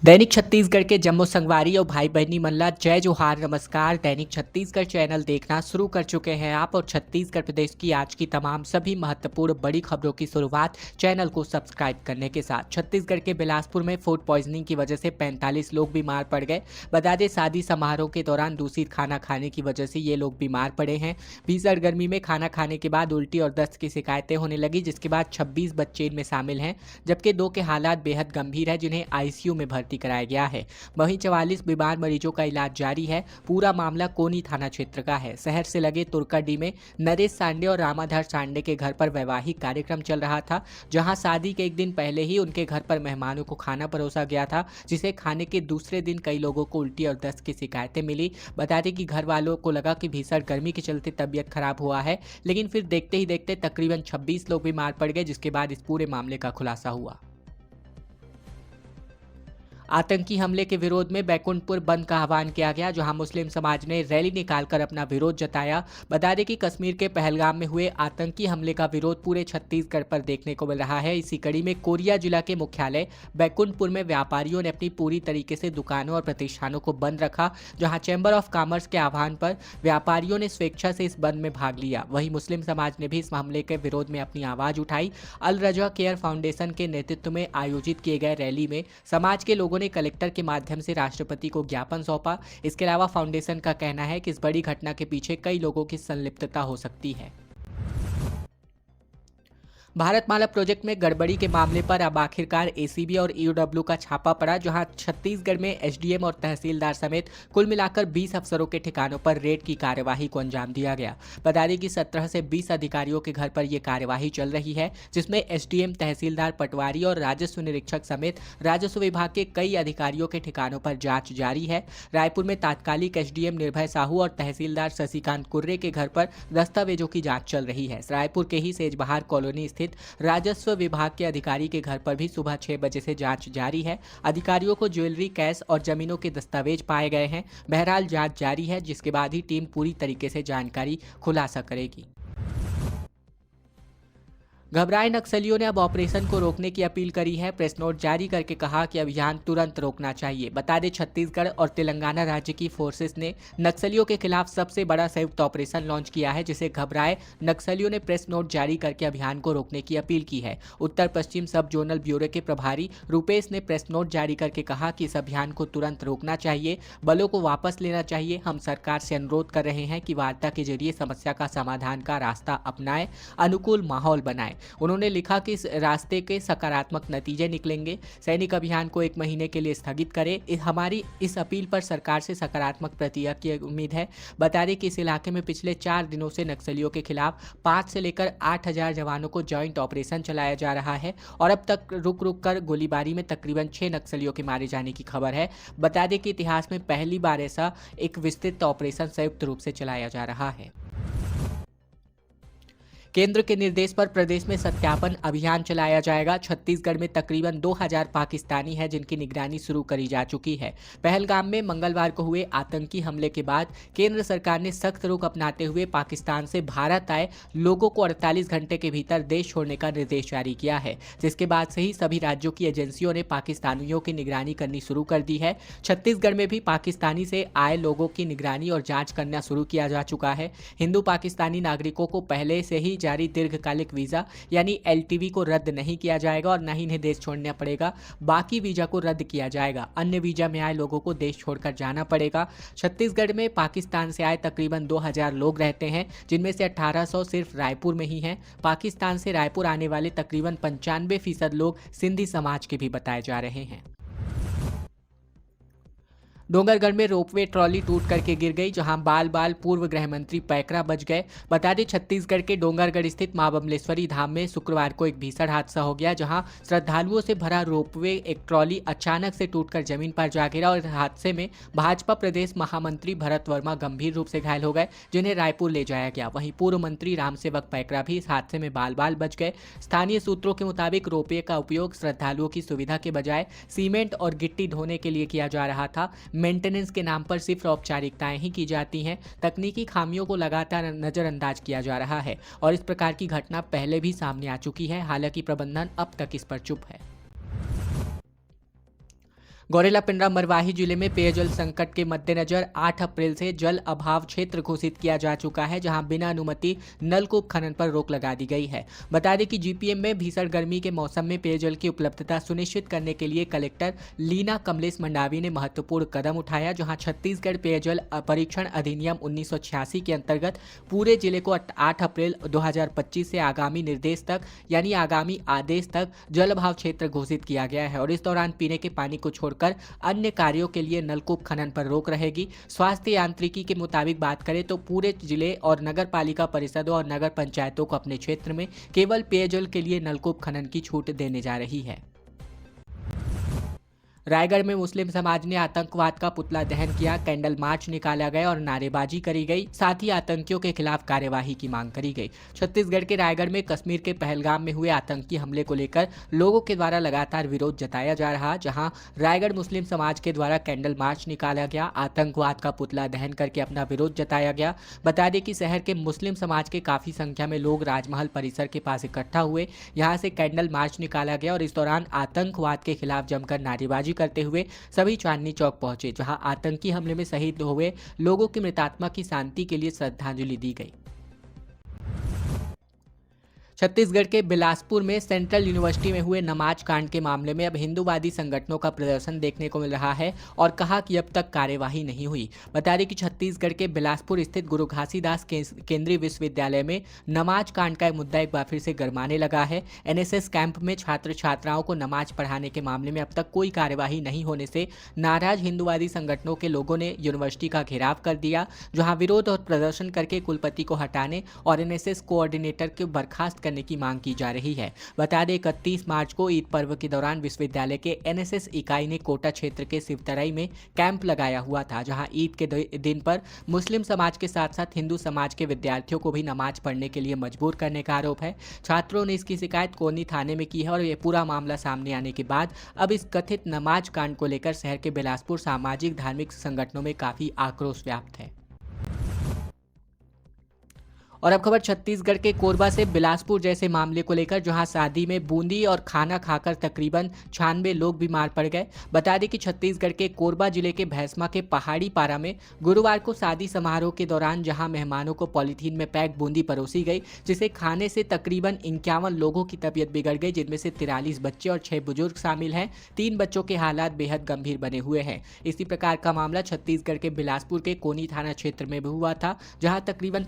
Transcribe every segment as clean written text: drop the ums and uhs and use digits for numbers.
दैनिक छत्तीसगढ़ के जम्मू संगवारी और भाई बहनी मल्ला जय जोहार नमस्कार। दैनिक छत्तीसगढ़ चैनल देखना शुरू कर चुके हैं आप और छत्तीसगढ़ प्रदेश की आज की तमाम सभी महत्वपूर्ण बड़ी खबरों की शुरुआत चैनल को सब्सक्राइब करने के साथ। छत्तीसगढ़ के बिलासपुर में फूड पॉइजनिंग की वजह से 45 लोग बीमार पड़ गए। बता दें, शादी समारोह के दौरान दूषित खाना खाने की वजह से ये लोग बीमार पड़े हैं। भीषण गर्मी में खाना खाने के बाद उल्टी और दस्त की शिकायतें होने लगी, जिसके बाद 26 बच्चे इनमें शामिल हैं, जबकि 2 के हालात बेहद गंभीर है, जिन्हें आईसीयू में भर्ती कराया गया है। वहीं 44 बीमार मरीजों का इलाज जारी है। पूरा मामला कोनी थाना क्षेत्र का है। शहर से लगे तुर्काडी में नरेश सांडे और रामाधर सांडे के घर पर वैवाहिक कार्यक्रम चल रहा था, जहां शादी के एक दिन पहले ही उनके घर पर मेहमानों को खाना परोसा गया था, जिसे खाने के दूसरे दिन कई लोगों को उल्टी और दस्त की शिकायतें मिली। बता दें कि घर वालों को लगा कि भीषण गर्मी के चलते तबीयत खराब हुआ है, लेकिन फिर देखते ही देखते तकरीबन 26 लोग बीमार पड़ गए, जिसके बाद इस पूरे मामले का खुलासा हुआ। आतंकी हमले के विरोध में बैकुंठपुर बंद का आह्वान किया गया, जहां मुस्लिम समाज ने रैली निकालकर अपना विरोध जताया। बता दें कि कश्मीर के पहलगाम में हुए आतंकी हमले का विरोध पूरे छत्तीसगढ़ पर देखने को मिल रहा है। इसी कड़ी में कोरिया जिला के मुख्यालय बैकुंठपुर में व्यापारियों ने अपनी पूरी तरीके से दुकानों और प्रतिष्ठानों को बंद रखा, जहां चैम्बर ऑफ कॉमर्स के आह्वान पर व्यापारियों ने स्वेच्छा से इस बंद में भाग लिया। वहीं मुस्लिम समाज ने भी इस हमले के विरोध में अपनी आवाज उठाई। अल रजा केयर फाउंडेशन के नेतृत्व में आयोजित किए गए रैली में समाज के लोगों ने कलेक्टर के माध्यम से राष्ट्रपति को ज्ञापन सौंपा। इसके अलावा फाउंडेशन का कहना है कि इस बड़ी घटना के पीछे कई लोगों की संलिप्तता हो सकती है। भारतमाला प्रोजेक्ट में गड़बड़ी के मामले पर अब आखिरकार एसीबी और ईओडब्ल्यू का छापा पड़ा, जहां छत्तीसगढ़ में एसडीएम और तहसीलदार समेत कुल मिलाकर 20 अफसरों के ठिकानों पर रेड की कार्यवाही को अंजाम दिया गया। बता दें कि 17 से 20 अधिकारियों के घर पर यह कार्यवाही चल रही है, जिसमें एसडीएम, तहसीलदार, पटवारी और राजस्व निरीक्षक समेत राजस्व विभाग के कई अधिकारियों के ठिकानों पर जांच जारी है। रायपुर में तात्कालिक एसडीएम निर्भय साहू और तहसीलदार शशिकांत कुर्रे के घर पर दस्तावेजों की जांच चल रही है। रायपुर के ही सेजबहार कॉलोनी स्थित राजस्व विभाग के अधिकारी के घर पर भी सुबह 6 बजे से जांच जारी है। अधिकारियों को ज्वेलरी, कैश और जमीनों के दस्तावेज पाए गए हैं। बहरहाल जांच जारी है, जिसके बाद ही टीम पूरी तरीके से जानकारी खुलासा करेगी। घबराए नक्सलियों ने अब ऑपरेशन को रोकने की अपील करी है। प्रेस नोट जारी करके कहा कि अभियान तुरंत रोकना चाहिए। बता दें, छत्तीसगढ़ और तेलंगाना राज्य की फोर्सेस ने नक्सलियों के खिलाफ सबसे बड़ा संयुक्त ऑपरेशन लॉन्च किया है, जिसे घबराए नक्सलियों ने प्रेस नोट जारी करके अभियान को रोकने की अपील की है। उत्तर पश्चिम सब जोनल ब्यूरो के प्रभारी रूपेश ने प्रेस नोट जारी करके कहा कि इस अभियान को तुरंत रोकना चाहिए, बलों को वापस लेना चाहिए। हम सरकार से अनुरोध कर रहे हैं कि वार्ता के जरिए समस्या का समाधान का रास्ता अपनाएं, अनुकूल माहौल बनाएं। उन्होंने लिखा कि इस रास्ते के सकारात्मक नतीजे निकलेंगे। सैनिक अभियान को 1 महीने के लिए स्थगित करें। हमारी इस अपील पर सरकार से सकारात्मक प्रतिक्रिया की उम्मीद है। बता दें कि इस इलाके में पिछले 4 दिनों से नक्सलियों के खिलाफ 5 से लेकर 8,000 जवानों को ज्वाइंट ऑपरेशन चलाया जा रहा है और अब तक रुक रुक कर गोलीबारी में तकरीबन 6 नक्सलियों के मारे जाने की खबर है। बता दें कि इतिहास में पहली बार ऐसा एक विस्तृत ऑपरेशन संयुक्त रूप से चलाया जा रहा है। केंद्र के निर्देश पर प्रदेश में सत्यापन अभियान चलाया जाएगा। छत्तीसगढ़ में तकरीबन 2,000 पाकिस्तानी हैं, जिनकी निगरानी शुरू करी जा चुकी है। पहलगाम में मंगलवार को हुए आतंकी हमले के बाद केंद्र सरकार ने सख्त रुख अपनाते हुए पाकिस्तान से भारत आए लोगों को 48 घंटे के भीतर देश छोड़ने का निर्देश जारी किया है, जिसके बाद से ही सभी राज्यों की एजेंसियों ने पाकिस्तानियों की निगरानी करनी शुरू कर दी है। छत्तीसगढ़ में भी पाकिस्तानी से आए लोगों की निगरानी और जाँच करना शुरू किया जा चुका है। हिंदू पाकिस्तानी नागरिकों को पहले से ही जारी दीर्घकालिक वीजा यानी एलटीवी को रद्द नहीं किया जाएगा और न ही इन्हें देश छोड़ना पड़ेगा। बाकी वीजा को रद्द किया जाएगा। अन्य वीजा में आए लोगों को देश छोड़कर जाना पड़ेगा। छत्तीसगढ़ में पाकिस्तान से आए तकरीबन 2,000 लोग रहते हैं, जिनमें से 1,800 सिर्फ रायपुर में ही हैं। पाकिस्तान से रायपुर आने वाले तकरीबन 95% लोग सिंधी समाज के भी बताए जा रहे हैं। डोंगरगढ़ में रोपवे ट्रॉली टूट करके गिर गई, जहां बाल बाल पूर्व गृह मंत्री पैकरा बच गए। बता दें, छत्तीसगढ़ के डोंगरगढ़ स्थित मां बमलेश्वरी धाम में शुक्रवार को एक भीषण हादसा हो गया, जहां श्रद्धालुओं से भरा रोपवे एक ट्रॉली अचानक से टूटकर जमीन पर जा गिरा और इस हादसे में भाजपा प्रदेश महामंत्री भरत वर्मा गंभीर रूप से घायल हो गए, जिन्हें रायपुर ले जाया गया। वहीं पूर्व मंत्री रामसेवक पैकरा भी इस हादसे में बाल बाल बच गए। स्थानीय सूत्रों के मुताबिक रोपवे का उपयोग श्रद्धालुओं की सुविधा के बजाय सीमेंट और गिट्टी ढोने के लिए किया जा रहा था। मेंटेनेंस के नाम पर सिर्फ औपचारिकताएं ही की जाती हैं। तकनीकी खामियों को लगातार नजरअंदाज किया जा रहा है और इस प्रकार की घटना पहले भी सामने आ चुकी है। हालांकि प्रबंधन अब तक इस पर चुप है। गौरेला पिंडरा मरवाही जिले में पेयजल संकट के मद्देनजर 8 अप्रैल से जल अभाव क्षेत्र घोषित किया जा चुका है, जहां बिना अनुमति नलकूप खनन पर रोक लगा दी गई है। बता दें कि जीपीएम में भीषण गर्मी के मौसम में पेयजल की उपलब्धता सुनिश्चित करने के लिए कलेक्टर लीना कमलेश मंडावी ने महत्वपूर्ण कदम उठाया, जहां छत्तीसगढ़ पेयजल परीक्षण अधिनियम 1986 के अंतर्गत पूरे जिले को 8 अप्रैल 2025 से आगामी निर्देश तक यानी आगामी आदेश तक जल अभाव क्षेत्र घोषित किया गया है और इस दौरान पीने के पानी को छोड़कर अन्य कार्यों के लिए नलकूप खनन पर रोक रहेगी। स्वास्थ्य यांत्रिकी के मुताबिक बात करें तो पूरे जिले और नगर पालिका परिषदों और नगर पंचायतों को अपने क्षेत्र में केवल पेयजल के लिए नलकूप खनन की छूट देने जा रही है। रायगढ़ में मुस्लिम समाज ने आतंकवाद का पुतला दहन किया, कैंडल मार्च निकाला गया और नारेबाजी करी गई। साथ ही आतंकियों के खिलाफ कार्यवाही की मांग करी गई। छत्तीसगढ़ के रायगढ़ में कश्मीर के पहलगाम में हुए आतंकी हमले को लेकर लोगों के द्वारा लगातार विरोध जताया जा रहा, जहां रायगढ़ मुस्लिम समाज के द्वारा कैंडल मार्च निकाला गया, आतंकवाद का पुतला दहन करके अपना विरोध जताया गया। बता दें कि शहर के मुस्लिम समाज के काफी संख्या में लोग राजमहल परिसर के पास इकट्ठा हुए, यहाँ से कैंडल मार्च निकाला गया और इस दौरान आतंकवाद के खिलाफ जमकर नारेबाजी करते हुए सभी चांदनी चौक पहुंचे, जहां आतंकी हमले में शहीद हुए लोगों की मृतात्मा की शांति के लिए श्रद्धांजलि दी गई। छत्तीसगढ़ के बिलासपुर में सेंट्रल यूनिवर्सिटी में हुए नमाज कांड के मामले में अब हिंदूवादी संगठनों का प्रदर्शन देखने को मिल रहा है और कहा कि अब तक कार्यवाही नहीं हुई। बता दें कि छत्तीसगढ़ के बिलासपुर स्थित गुरु घासीदास केंद्रीय विश्वविद्यालय में नमाज कांड का मुद्दा एक बार फिर से गरमाने लगा है। एनएसएस कैंप में छात्र छात्राओं को नमाज पढ़ाने के मामले में अब तक कोई कार्यवाही नहीं होने से नाराज हिंदूवादी संगठनों के लोगों ने यूनिवर्सिटी का घेराव कर दिया, जहां विरोध और प्रदर्शन करके कुलपति को हटाने और एनएसएस कोऑर्डिनेटर को बर्खास्त करने की मांग की जा रही है। बता दें 31 मार्च को ईद पर्व के दौरान विश्वविद्यालय के एनएसएस इकाई ने कोटा क्षेत्र के शिवतराई में कैंप लगाया हुआ था, जहां ईद के दिन पर मुस्लिम समाज के साथ साथ हिंदू समाज के विद्यार्थियों को भी नमाज पढ़ने के लिए मजबूर करने का आरोप है। छात्रों ने इसकी शिकायत कोनी थाने में की है और यह पूरा मामला सामने आने के बाद अब इस कथित नमाज कांड को लेकर शहर के बिलासपुर सामाजिक धार्मिक संगठनों में काफी आक्रोश व्याप्त है। और अब खबर छत्तीसगढ़ के कोरबा से बिलासपुर जैसे मामले को लेकर, जहां शादी में बूंदी और खाना खाकर तकरीबन 96 लोग बीमार पड़ गए। बता दें कि छत्तीसगढ़ के कोरबा जिले के भैंसमा के पहाड़ी पारा में गुरुवार को शादी समारोह के दौरान जहां मेहमानों को पॉलीथीन में पैक बूंदी परोसी गई, जिसे खाने से तकरीबन 51 लोगों की तबीयत बिगड़ गई, जिनमें से 43 बच्चे और 6 बुजुर्ग शामिल हैं। 3 बच्चों के हालात बेहद गंभीर बने हुए हैं। इसी प्रकार का मामला छत्तीसगढ़ के बिलासपुर के कोनी थाना क्षेत्र में भी हुआ था, जहां तकरीबन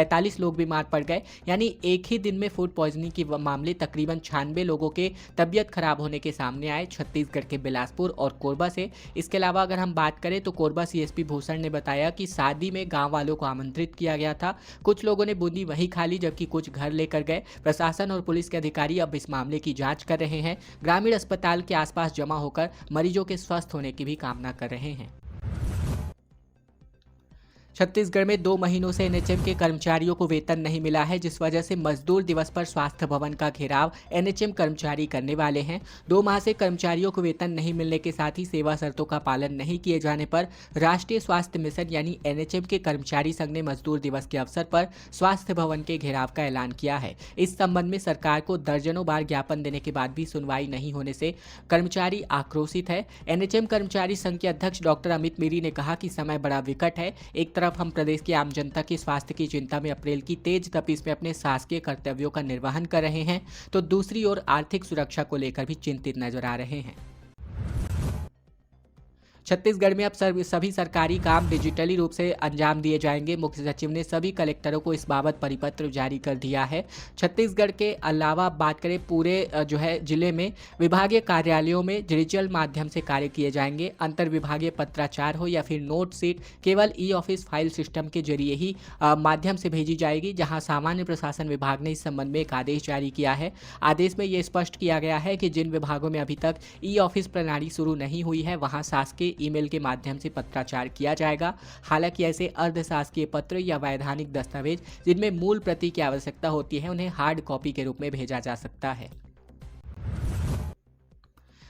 45 लोग बीमार पड़ गए। यानी एक ही दिन में फूड पॉइजनिंग के मामले तकरीबन 96 लोगों के तबियत खराब होने के सामने आए छत्तीसगढ़ के बिलासपुर और कोरबा से। इसके अलावा अगर हम बात करें तो कोरबा सीएसपी भूषण ने बताया कि शादी में गांव वालों को आमंत्रित किया गया था। कुछ लोगों ने बूंदी वहीं खा ली, जबकि कुछ घर लेकर गए। प्रशासन और पुलिस के अधिकारी अब इस मामले की जांच कर रहे हैं। ग्रामीण अस्पताल के आसपास जमा होकर मरीजों के स्वस्थ होने की भी कामना कर रहे हैं। छत्तीसगढ़ में 2 महीनों से एनएचएम के कर्मचारियों को वेतन नहीं मिला है, जिस वजह से मजदूर दिवस पर स्वास्थ्य भवन का घेराव एनएचएम कर्मचारी करने वाले हैं। 2 माह से कर्मचारियों को वेतन नहीं मिलने के साथ ही सेवा शर्तों का पालन नहीं किए जाने पर राष्ट्रीय स्वास्थ्य मिशन यानी एनएचएम के कर्मचारी संघ ने मजदूर दिवस के अवसर पर स्वास्थ्य भवन के घेराव का ऐलान किया है। इस संबंध में सरकार को दर्जनों बार ज्ञापन देने के बाद भी सुनवाई नहीं होने से कर्मचारी आक्रोशित है। एनएचएम कर्मचारी संघ के अध्यक्ष डॉक्टर अमित मीरी ने कहा कि समय बड़ा विकट है। एक तरफ हम प्रदेश की आम जनता के स्वास्थ्य की चिंता में अप्रैल की तेज तपिश में अपने शासकीय कर्तव्यों का निर्वहन कर रहे हैं, तो दूसरी ओर आर्थिक सुरक्षा को लेकर भी चिंतित नजर आ रहे हैं। छत्तीसगढ़ में अब सभी सरकारी काम डिजिटली रूप से अंजाम दिए जाएंगे। मुख्य सचिव ने सभी कलेक्टरों को इस बाबत परिपत्र जारी कर दिया है। छत्तीसगढ़ के अलावा बात करें पूरे जिले में विभागीय कार्यालयों में डिजिटल माध्यम से कार्य किए जाएंगे। अंतर विभागीय पत्राचार हो या फिर नोट सीट केवल ई ऑफिस फाइल सिस्टम के जरिए ही माध्यम से भेजी जाएगी, जहां सामान्य प्रशासन विभाग ने इस संबंध में एक आदेश जारी किया है। आदेश में ये स्पष्ट किया गया है कि जिन विभागों में अभी तक ई ऑफिस प्रणाली शुरू नहीं हुई है, वहां शासकीय ईमेल के माध्यम से पत्राचार किया जाएगा। हालांकि ऐसे अर्धशासकीय पत्र या वैधानिक दस्तावेज जिनमें मूल प्रति की आवश्यकता होती है, उन्हें हार्ड कॉपी के रूप में भेजा जा सकता है।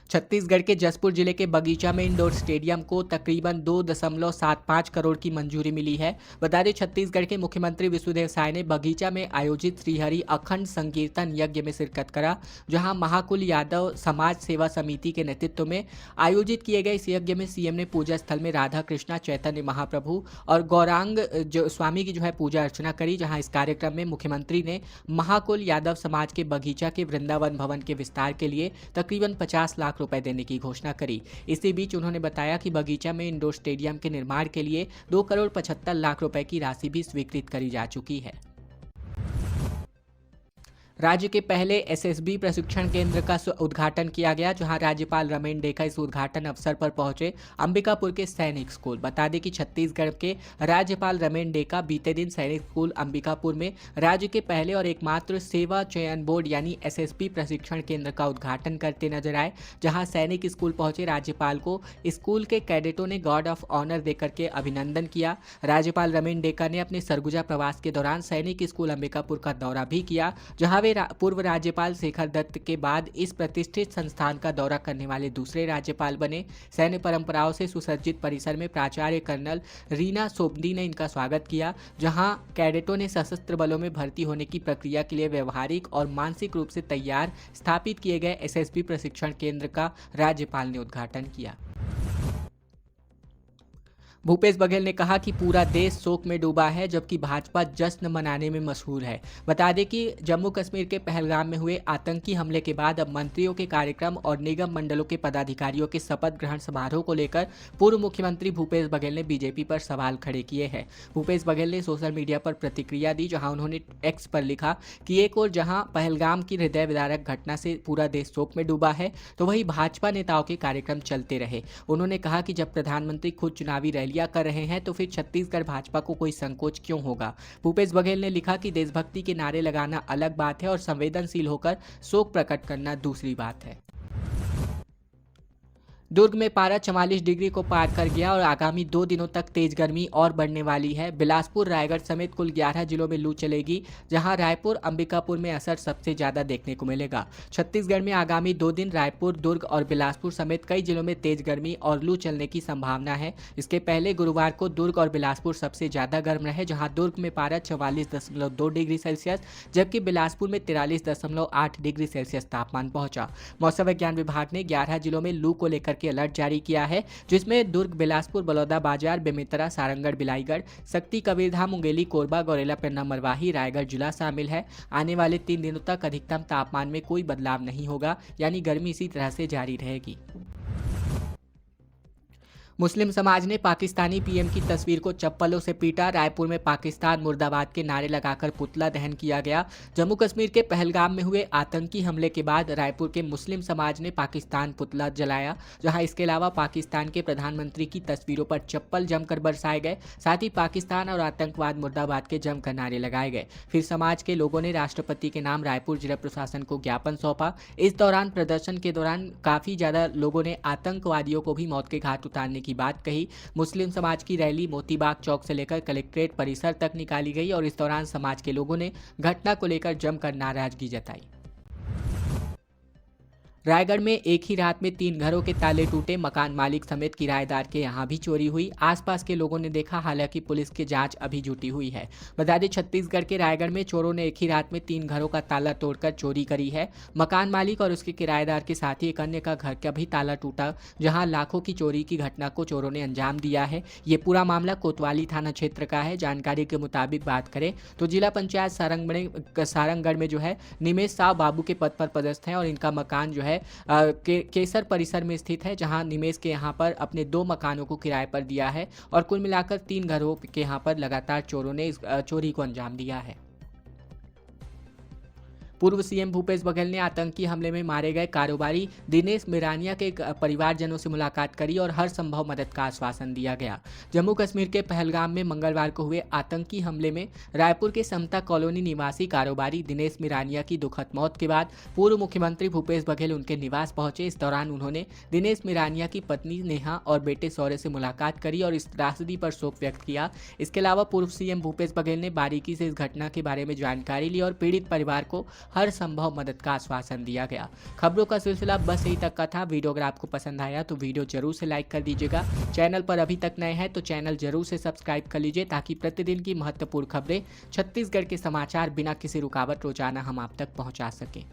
छत्तीसगढ़ के जसपुर जिले के बगीचा में इंडोर स्टेडियम को तकरीबन 2.75 करोड़ की मंजूरी मिली है। बता दें, छत्तीसगढ़ के मुख्यमंत्री विष्णुदेव साय ने बगीचा में आयोजित श्रीहरि अखंड संकीर्तन यज्ञ में शिरकत करा, जहां महाकुल यादव समाज सेवा समिति के नेतृत्व में आयोजित किए गए इस यज्ञ में सीएम ने पूजा स्थल में राधा कृष्णा चैतन्य महाप्रभु और गौरांग स्वामी की पूजा अर्चना करी। जहां इस कार्यक्रम में मुख्यमंत्री ने महाकुल यादव समाज के बगीचा के वृंदावन भवन के विस्तार के लिए तकरीबन 50 लाख रुपए देने की घोषणा करी। इसी बीच उन्होंने बताया कि बगीचा में इंडोर स्टेडियम के निर्माण के लिए 2,75 करोड़ रुपए की राशि भी स्वीकृत करी जा चुकी है। राज्य के पहले एसएसबी प्रशिक्षण केंद्र का उद्घाटन किया गया, जहां राज्यपाल रमेन डेका इस उद्घाटन अवसर पर पहुंचे। अंबिकापुर के सैनिक स्कूल, बता दें कि छत्तीसगढ़ के राज्यपाल रमेन डेका बीते दिन सैनिक स्कूल अंबिकापुर में राज्य के पहले और एकमात्र सेवा चयन बोर्ड यानी एसएसबी प्रशिक्षण केंद्र का उद्घाटन करते नजर आए। जहां सैनिक स्कूल पहुंचे राज्यपाल को स्कूल के कैडेटों ने गार्ड ऑफ ऑनर देकर के अभिनंदन किया। राज्यपाल रमेन डेका ने अपने सरगुजा प्रवास के दौरान सैनिक स्कूल अंबिकापुर का दौरा भी किया, जहां वे पूर्व राज्यपाल शेखर दत्त के बाद इस प्रतिष्ठित संस्थान का दौरा करने वाले दूसरे राज्यपाल बने। सैन्य परंपराओं से सुसज्जित परिसर में प्राचार्य कर्नल रीना सोबदी ने इनका स्वागत किया, जहां कैडेटों ने सशस्त्र बलों में भर्ती होने की प्रक्रिया के लिए व्यवहारिक और मानसिक रूप से तैयार स्थापित किए गए एसएसबी प्रशिक्षण केंद्र का राज्यपाल ने उद्घाटन किया। भूपेश बघेल ने कहा कि पूरा देश शोक में डूबा है, जबकि भाजपा जश्न मनाने में मशहूर है। बता दें कि जम्मू कश्मीर के पहलगाम में हुए आतंकी हमले के बाद अब मंत्रियों के कार्यक्रम और निगम मंडलों के पदाधिकारियों के शपथ ग्रहण समारोह को लेकर पूर्व मुख्यमंत्री भूपेश बघेल ने बीजेपी पर सवाल खड़े किए हैं। भूपेश बघेल ने सोशल मीडिया पर प्रतिक्रिया दी, जहां उन्होंने एक्स पर लिखा कि एक और जहां पहलगाम की हृदय विदारक घटना से पूरा देश शोक में डूबा है, तो वहीं भाजपा नेताओं के कार्यक्रम चलते रहे। उन्होंने कहा कि जब प्रधानमंत्री खुद चुनावी रैली कर रहे हैं तो फिर छत्तीसगढ़ भाजपा को कोई संकोच क्यों होगा। भूपेश बघेल ने लिखा कि देशभक्ति के नारे लगाना अलग बात है और संवेदनशील होकर शोक प्रकट करना दूसरी बात है। दुर्ग में पारा 44 डिग्री को पार कर गया और आगामी 2 दिनों तक तेज गर्मी और बढ़ने वाली है। बिलासपुर, रायगढ़ समेत कुल 11 जिलों में लू चलेगी, जहां रायपुर, अंबिकापुर में असर सबसे ज्यादा देखने को मिलेगा। छत्तीसगढ़ में आगामी 2 दिन रायपुर, दुर्ग और बिलासपुर समेत कई जिलों में तेज गर्मी और लू चलने की संभावना है। इसके पहले गुरुवार को दुर्ग और बिलासपुर सबसे ज्यादा गर्म रहे, जहाँ दुर्ग में पारा 44.2 डिग्री सेल्सियस जबकि बिलासपुर में 43.8 डिग्री सेल्सियस तापमान पहुंचा। मौसम विज्ञान विभाग ने 11 जिलों में लू को लेकर के अलर्ट जारी किया है, जिसमें दुर्ग, बिलासपुर, बलौदाबाजार, बेमेतरा, सारंगढ़, बिलाईगढ़, शक्ति, कबीरधाम, मुंगेली, कोरबा, गौरेला, पेन्ना, मरवाही, रायगढ़ जिला शामिल है। आने वाले 3 दिनों तक अधिकतम तापमान में कोई बदलाव नहीं होगा, यानी गर्मी इसी तरह से जारी रहेगी। मुस्लिम समाज ने पाकिस्तानी पीएम की तस्वीर को चप्पलों से पीटा। रायपुर में पाकिस्तान मुर्दाबाद के नारे लगाकर पुतला दहन किया गया। जम्मू कश्मीर के पहलगाम में हुए आतंकी हमले के बाद रायपुर के मुस्लिम समाज ने पाकिस्तान पुतला जलाया, जहां इसके अलावा पाकिस्तान के प्रधानमंत्री की तस्वीरों पर चप्पल जमकर बरसाए गए। साथ ही पाकिस्तान और आतंकवाद मुर्दाबाद के जमकर नारे लगाए गए। फिर समाज के लोगों ने राष्ट्रपति के नाम रायपुर जिला प्रशासन को ज्ञापन सौंपा। इस दौरान प्रदर्शन के दौरान काफी ज्यादा लोगों ने आतंकवादियों को भी मौत के घाट उतारने की बात कही। मुस्लिम समाज की रैली मोतीबाग चौक से लेकर कलेक्ट्रेट परिसर तक निकाली गई और इस दौरान समाज के लोगों ने घटना को लेकर जमकर नाराजगी जताई। रायगढ़ में एक ही रात में 3 घरों के ताले टूटे, मकान मालिक समेत किराएदार के यहां भी चोरी हुई। आसपास के लोगों ने देखा, हालांकि पुलिस की जांच अभी जुटी हुई है। बता दें, छत्तीसगढ़ के रायगढ़ में चोरों ने एक ही रात में 3 घरों का ताला तोड़कर चोरी करी है। मकान मालिक और उसके किराएदार के साथ ही एक अन्य का घर का भी ताला टूटा, जहां लाखों की चोरी की घटना को चोरों ने अंजाम दिया है। ये पूरा मामला कोतवाली थाना क्षेत्र का है। जानकारी के मुताबिक बात करें तो जिला पंचायत सारंगढ़ में निमेश साव बाबू के पद पर पदस्थ हैं और इनका मकान केसर परिसर में स्थित है, जहां निमेश के यहां पर अपने 2 मकानों को किराए पर दिया है और कुल मिलाकर 3 घरों के यहां पर लगातार चोरों ने इस चोरी को अंजाम दिया है। पूर्व सीएम भूपेश बघेल ने आतंकी हमले में मारे गए कारोबारी दिनेश मिरानिया के परिवारजनों से मुलाकात करी और हर संभव मदद का आश्वासन दिया गया। जम्मू कश्मीर के पहलगाम में मंगलवार को हुए आतंकी हमले में रायपुर के समता कॉलोनी निवासी कारोबारी दिनेश मिरानिया की दुखद मौत के बाद पूर्व मुख्यमंत्री भूपेश बघेल उनके निवास पहुंचे। इस दौरान उन्होंने दिनेश मिरानिया की पत्नी नेहा और बेटे शौर्य से मुलाकात करी और इस त्रासदी पर शोक व्यक्त किया। इसके अलावा पूर्व सीएम भूपेश बघेल ने बारीकी से इस घटना के बारे में जानकारी ली और पीड़ित परिवार को हर संभव मदद का आश्वासन दिया गया। खबरों का सिलसिला बस यही तक का था। वीडियो अगर आपको पसंद आया तो वीडियो जरूर से लाइक कर दीजिएगा। चैनल पर अभी तक नए हैं तो चैनल जरूर से सब्सक्राइब कर लीजिए, ताकि प्रतिदिन की महत्वपूर्ण खबरें, छत्तीसगढ़ के समाचार बिना किसी रुकावट रोजाना हम आप तक पहुंचा सकें।